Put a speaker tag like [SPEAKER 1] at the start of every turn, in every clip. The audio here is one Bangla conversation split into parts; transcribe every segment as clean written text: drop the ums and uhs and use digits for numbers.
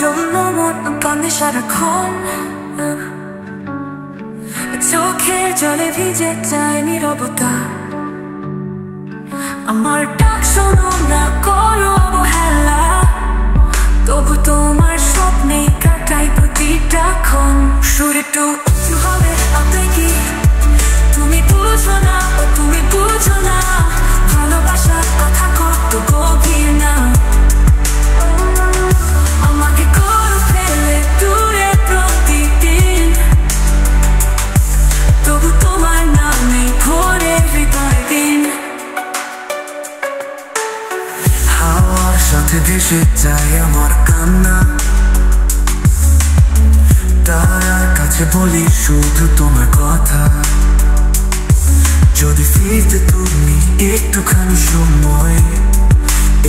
[SPEAKER 1] জন্য মন কান্দে সারাক্ষণ, চোখের জলে ভিজে যায় নীরবতা। আমার ডাক শোনো না, করো অবহেলা, তবু তোমার স্বপ্নে কাটাই প্রতিটা ক্ষণ। সুর একটু উঁচু হবে আবেগী, তুমি বুঝো না, ও তুমি বুঝো না, ভালোবাসার কথা কত গভীর না। আমাকে করো ফেলে দূরে প্রতিদিন, তবু তোমার নামে ভরে হৃদয় দিন। হাওয়ার সাথে ভেসে যায় আমার কান্না, তার কাছে বলি শুধু তোমার কথা। যদি ফিরতে তুমি একটুখানি সময়,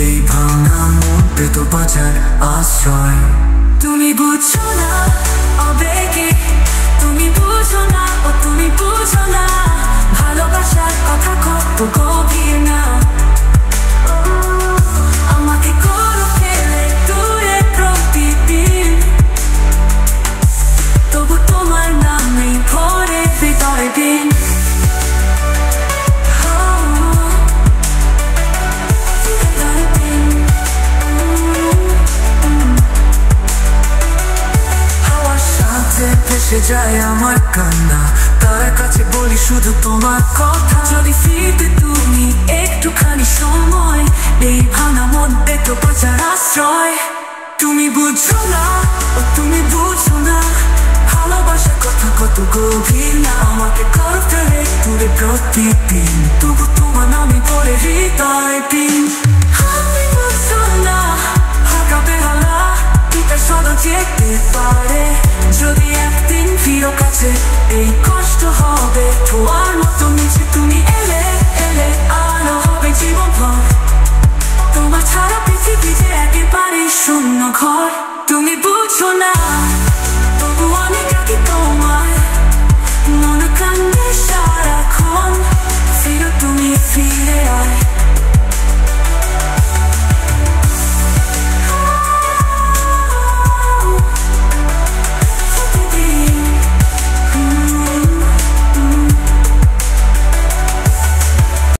[SPEAKER 1] এই ভাঙা মন পেত বাঁচার আশ্রয়। তুমি বুঝছো না আবেগে, তুমি বুঝো না, ও তুমি বুঝো না, ভালোবাসার কথা কত গভীর না। আমাকে করো ফেলে দূরে প্রতিদিন, তবু তোমার নামে ভরে হৃদয় দিন। ভেসে যায় আমার কান্না, তার কাছে বলি শুধু তোমার কথা। যদি ফিরতে তুমি একটুখানি সময়, এই ভাঙা মন পেত বাঁচার আশ্রয়। তুমি বুঝছো না, ও তুমি বুঝো না, ভালোবাসার কথা কত গভীর না। আমাকে করো ফেলে দূরে প্রতিদিন, তবু তোমার নামে পড়ে হৃদয় দিন। আমি বুঝছো না, হাঁকা বেহালা এটা সদা যেতে পারে। যদি একদিন ফিরো কাছে, এই কষ্ট হবে তোমার মতো নিচে। তুমি এলে এলে আলো হবে জীবন ভর, তোমার ছাড়া পৃথিবী যে একেবারে শূন্য ঘর। তুমি বুঝো না।